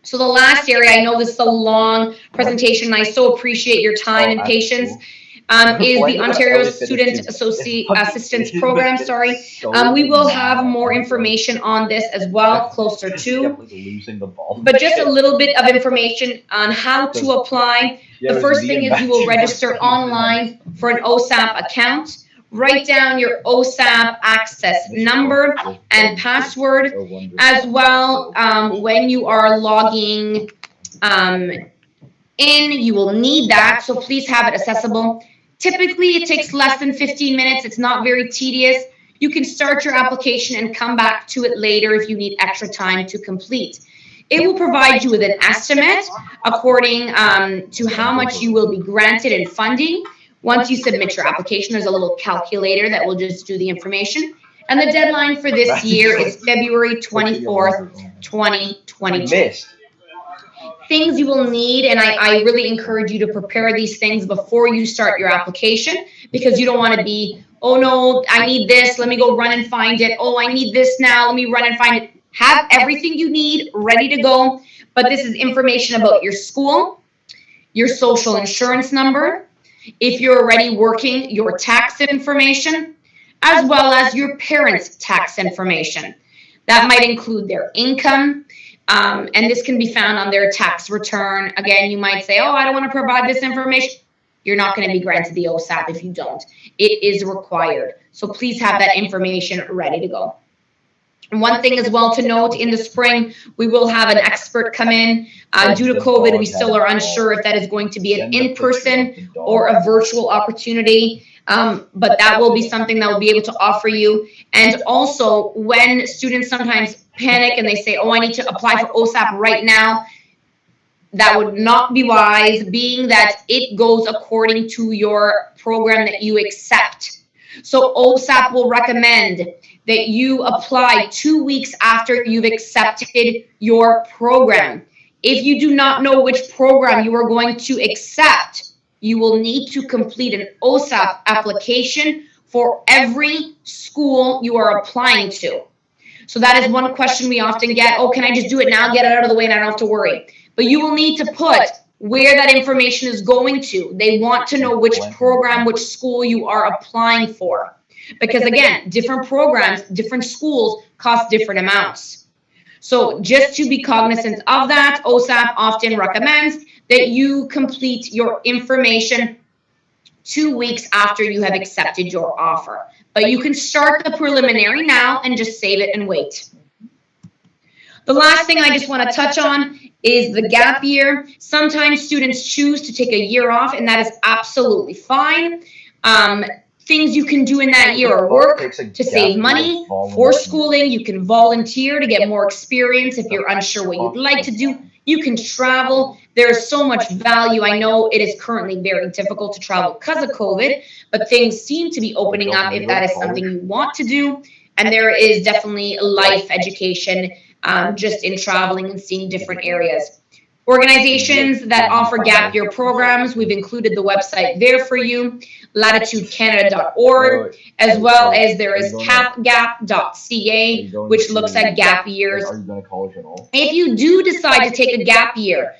So the last area, I know this is a long presentation, and I so appreciate your time and patience, is the Ontario Student Assistance Program, sorry. We will have more information on this as well, closer to. But just a little bit of information on how to apply. The first thing is you will register online for an OSAP account. Write down your OSAP access number and password, as well when you are logging in, you will need that, so please have it accessible. Typically, it takes less than 15 minutes. It's not very tedious. You can start your application and come back to it later if you need extra time to complete. It will provide you with an estimate according to how much you will be granted in funding. Once you submit your application, there's a little calculator that will just do the information. And the deadline for this year is February 24th, 2022. Things you will need, and I really encourage you to prepare these things before you start your application, because you don't want to be, oh no, I need this, let me go run and find it. Oh, I need this now, let me run and find it. Have everything you need ready to go, but this is information about your school, your social insurance number, if you're already working, your tax information, as well as your parents' tax information. That might include their income, and this can be found on their tax return. Again, you might say, oh, I don't want to provide this information. You're not going to be granted the OSAP if you don't. It is required. So please have that information ready to go. And one thing as well to note, in the spring, we will have an expert come in. Due to COVID, we still are unsure if that is going to be an in-person or a virtual opportunity. But that will be something that we'll be able to offer you. And also, when students sometimes panic and they say, oh, I need to apply for OSAP right now, that would not be wise, being that it goes according to your program that you accept. So OSAP will recommend that you apply 2 weeks after you've accepted your program. If you do not know which program you are going to accept, you will need to complete an OSAP application for every school you are applying to. So that is one question we often get. Oh, can I just do it now, get it out of the way, and I don't have to worry? But you will need to put where that information is going to. They want to know which program, which school you are applying for. Because again, different programs, different schools cost different amounts. So just to be cognizant of that, OSAP often recommends that you complete your information 2 weeks after you have accepted your offer. But you can start the preliminary now and just save it and wait. The last thing I just want to touch on is the gap year. Sometimes students choose to take a year off, and that is absolutely fine. Things you can do in that year are work to save money. For schooling, you can volunteer to get more experience if you're unsure what you'd like to do. You can travel. There is so much value. I know it is currently very difficult to travel because of COVID, but things seem to be opening up if that is something you want to do. And there is definitely life education just in traveling and seeing different areas. Organizations that offer gap year programs, we've included the website there for you, latitudecanada.org, as well as there is capgap.ca, which looks at gap years. If you do decide to take a gap year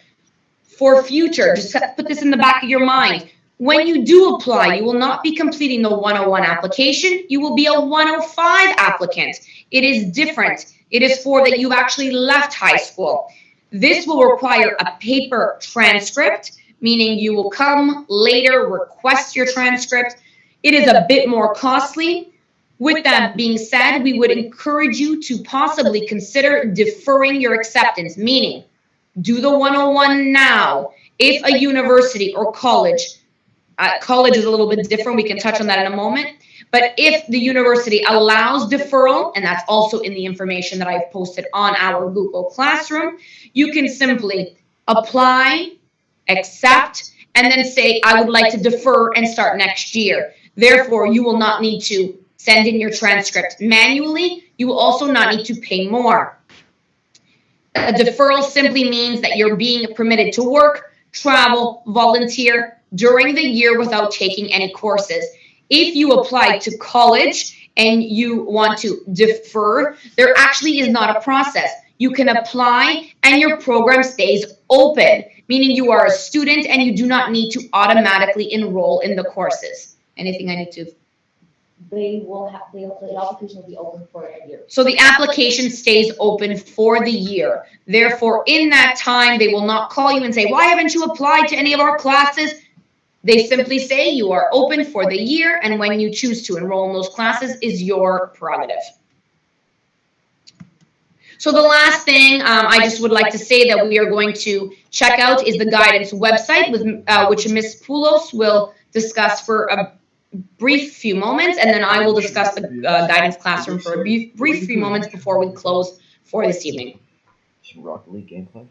for future, just put this in the back of your mind. When you do apply, you will not be completing the 101 application. You will be a 105 applicant. It is different. It is for that you've actually left high school. This will require a paper transcript, meaning you will come later, request your transcript. It is a bit more costly. With that being said, we would encourage you to possibly consider deferring your acceptance, meaning do the 101 now. If a university or college is a little bit different, we can touch on that in a moment. But if the university allows deferral, and that's also in the information that I've posted on our Google Classroom, you can simply apply, accept, and then say, I would like to defer and start next year. Therefore, you will not need to send in your transcript manually. You will also not need to pay more. A deferral simply means that you're being permitted to work, travel, volunteer during the year without taking any courses. If you apply to college and you want to defer, there actually is not a process. you can apply and your program stays open, meaning you are a student and you do not need to automatically enroll in the courses. Anything I need to? The application will be open for a year. So the application stays open for the year. Therefore, in that time, they will not call you and say, why haven't you applied to any of our classes? They simply say you are open for the year, and when you choose to enroll in those classes is your prerogative. So the last thing I just would like to say that we are going to check out is the guidance website, with which Ms. Poulos will discuss for a brief few moments, and then I will discuss the guidance classroom for a brief few moments before we close for this evening. Some Rocket League gameplay.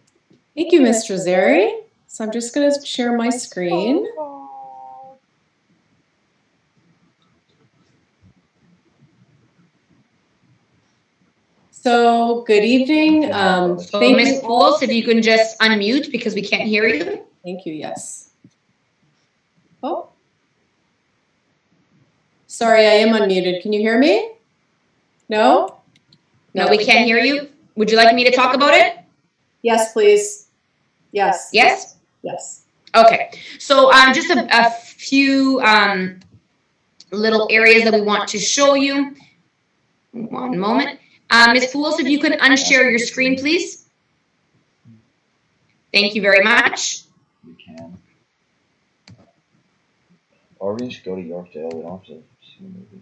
Thank you, Ms. Trezeri. So I'm just going to share my screen. So good evening. So Thank Ms. you. Poulos, if you can just unmute because we can't hear you. Thank you, yes. Oh. Sorry, I am unmuted. Can you hear me? No? No, we can't hear you. Would you like me to talk about it? Yes, please. Yes. Yes? Yes. Okay. So just a few little areas that we want to show you. One moment. Ms. Poulos, if you could unshare your screen, please. Thank you very much. You can. Or we can just go to Yorkdale. We don't have to see the movie.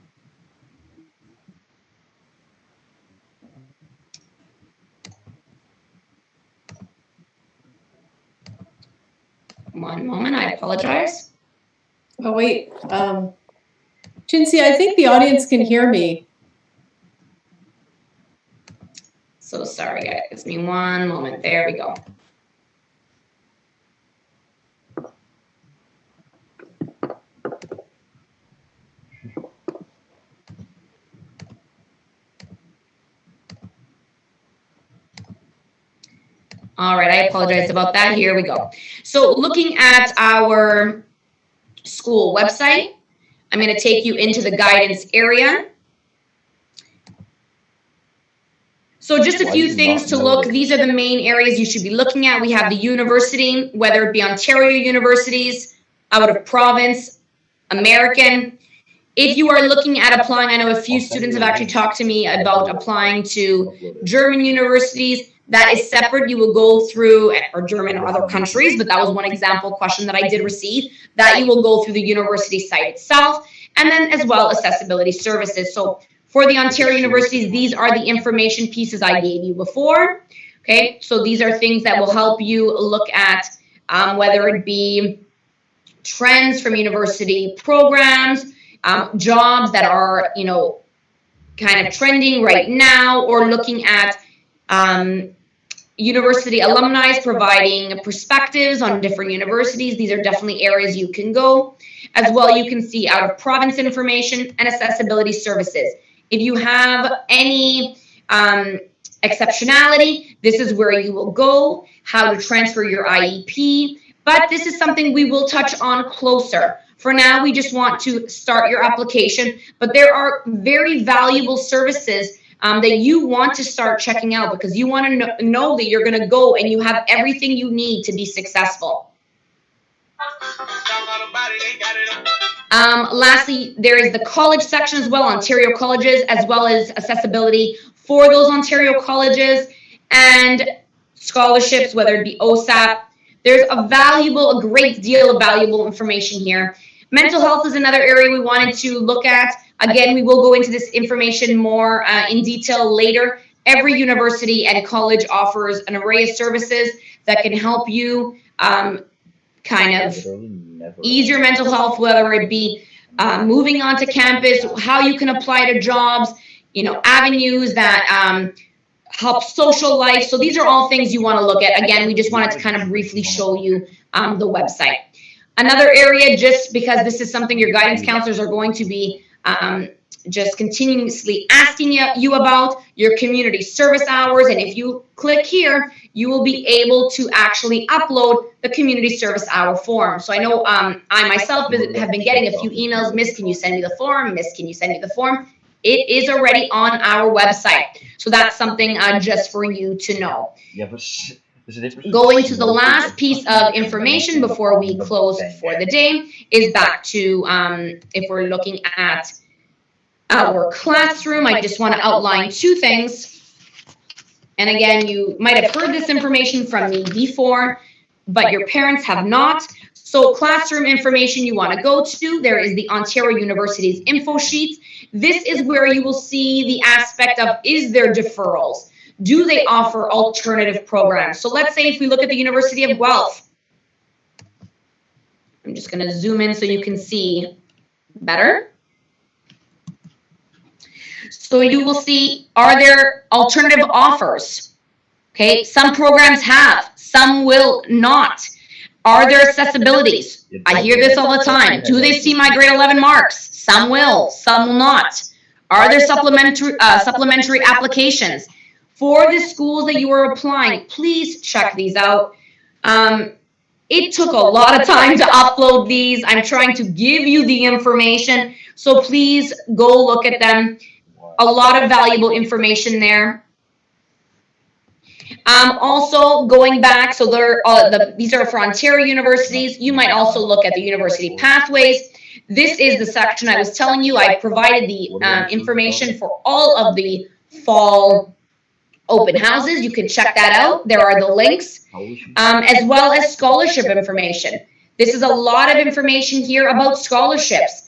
One moment. I apologize. Oh, wait. Chinsi, I think the audience can hear me. So sorry, guys. Give me one moment. There we go. All right, I apologize about that. Here we go. So looking at our school website, I'm going to take you into the guidance area. So just a few things to look. These are the main areas you should be looking at. We have the university, whether it be Ontario universities, out of province, American. If you are looking at applying, I know a few students have actually talked to me about applying to German universities. That is separate. You will go through, or German or other countries, but that was one example question that I did receive, that you will go through the university site itself, and then as well accessibility services. So for the Ontario universities, these are the information pieces I gave you before. Okay, so these are things that will help you look at whether it be trends from university programs, jobs that are, you know, kind of trending right now, or looking at university alumni providing perspectives on different universities. These are definitely areas you can go. As well, you can see out of province information and accessibility services. If you have any exceptionality, this is where you will go, how to transfer your IEP. But this is something we will touch on closer. For now, we just want to start your application, but there are very valuable services that you want to start checking out, because you want to know that you're going to go and you have everything you need to be successful. Lastly, there is the college section as well, Ontario colleges, as well as accessibility for those Ontario colleges and scholarships, whether it be OSAP. There's a great deal of valuable information here. Mental health is another area we wanted to look at. Again, we will go into this information more in detail later. Every university and college offers an array of services that can help you kind of ease your mental health, whether it be moving onto campus, how you can apply to jobs, you know, avenues that help social life. So these are all things you want to look at. Again, we just wanted to kind of briefly show you the website. Another area, just because this is something your guidance counselors are going to be just continuously asking you about, your community service hours. And if you click here, you will be able to actually upload the community service hour form. So I know I myself have been getting a few emails, Miss, can you send me the form? Miss, can you send me the form? It is already on our website. So that's something just for you to know. Yeah, but there's a difference. Going to the last piece of information before we close for the day is back to if we're looking at our classroom, I just want to outline two things. And again, you might have heard this information from me before, but your parents have not. So classroom information you want to go to, there is the Ontario University's info sheet. This is where you will see the aspect of, is there deferrals? Do they offer alternative programs? So let's say if we look at the University of Guelph, I'm just going to zoom in so you can see better. So you will see, are there alternative offers? Okay, some programs have, some will not. Are there accessibilities? I hear this all the time. Do they see my grade 11 marks? Some will, some will not. Are there supplementary applications? For the schools that you are applying, please check these out. It took a lot of time to upload these. I'm trying to give you the information, so please go look at them. A lot of valuable information there. Also, going back, so these are for Ontario universities. You might also look at the university pathways. This is the section I was telling you. I provided the information for all of the fall open houses. You can check that out. There are the links, as well as scholarship information. This is a lot of information here about scholarships.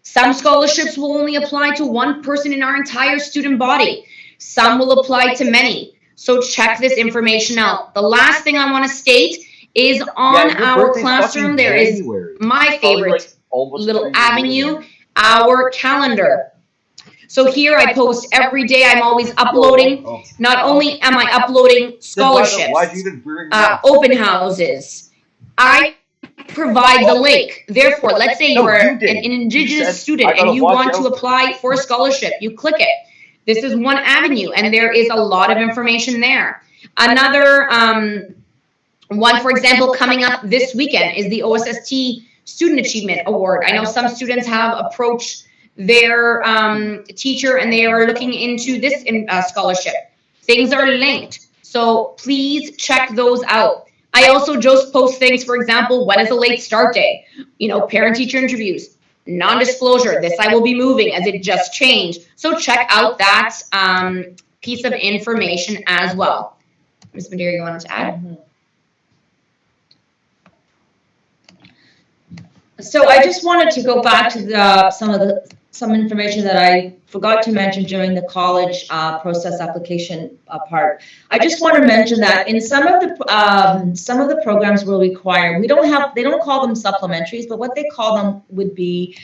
Some scholarships will only apply to one person in our entire student body. Some will apply to many. So check this information out. The last thing I want to state is on our classroom, there is my favorite little avenue, our calendar. So here I post every day. I'm always uploading. Not only am I uploading scholarships, open houses, I provide the link. Therefore, let's say you're an Indigenous student and you want to apply for a scholarship. You click it. This is one avenue, and there is a lot of information there. Another one, for example, coming up this weekend is the OSST Student Achievement Award. I know some students have approached their teacher and they are looking into this scholarship. Things are linked, so please check those out. I also just post things, for example, when is a late start day? You know, parent-teacher interviews, non-disclosure, this I will be moving as it just changed. So check out that piece of information as well. Ms. Madeira, you wanted to add? So I just wanted to go back to some information that I forgot to mention during the college process application part. I just want to mention that in some of the programs will require, they don't call them supplementaries, but what they call them would be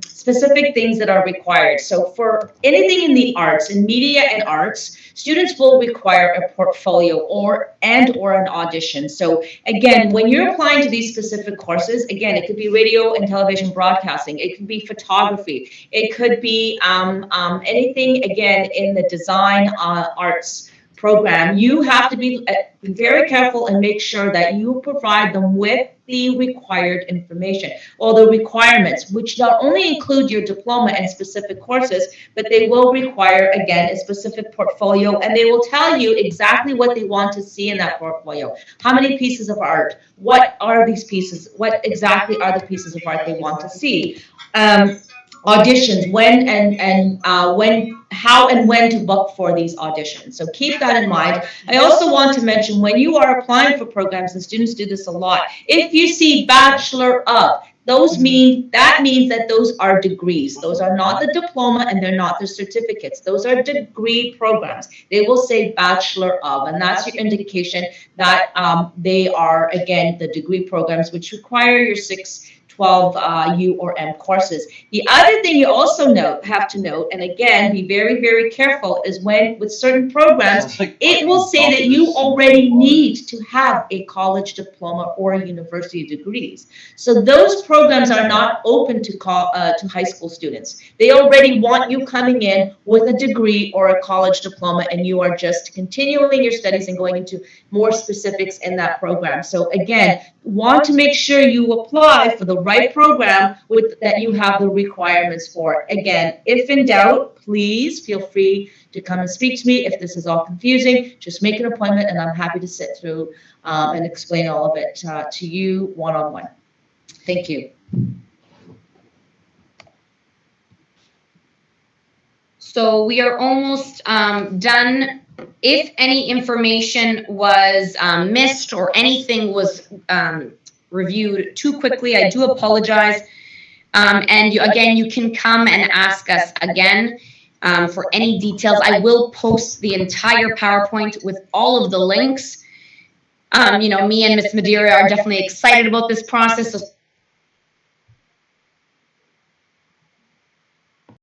specific things that are required. So for anything in the arts, in media and arts, students will require a portfolio or an audition. So again, when you're applying to these specific courses, again, it could be radio and television broadcasting, it could be photography, it could be anything, again, in the design arts program. You have to be very careful and make sure that you provide them with the required information or the requirements, which not only include your diploma and specific courses, but they will require, again, a specific portfolio, and they will tell you exactly what they want to see in that portfolio. How many pieces of art? What are these pieces? What exactly are the pieces of art they want to see? Auditions, when and how and when to book for these auditions. So keep that in mind. I also want to mention, when you are applying for programs, and students do this a lot, if you see Bachelor of, that means that those are degrees. Those are not the diploma and they're not the certificates. Those are degree programs. They will say Bachelor of, and that's your indication that they are, again, the degree programs, which require your 612 U or M courses. The other thing you also have to note, and again, be very, very careful, is when with certain programs, it will say that you already need to have a college diploma or university degrees. So those programs are not open to high school students. They already want you coming in with a degree or a college diploma, and you are just continuing your studies and going into more specifics in that program. So again, want to make sure you apply for the right program with that you have the requirements for. Again, if in doubt, please feel free to come and speak to me. If this is all confusing, just make an appointment and I'm happy to sit through and explain all of it to you one-on-one. Thank you. So we are almost done. If any information was missed or anything was reviewed too quickly, I do apologize. And again, you can come and ask us again for any details. I will post the entire PowerPoint with all of the links. You know, me and Ms. Madeira are definitely excited about this process. So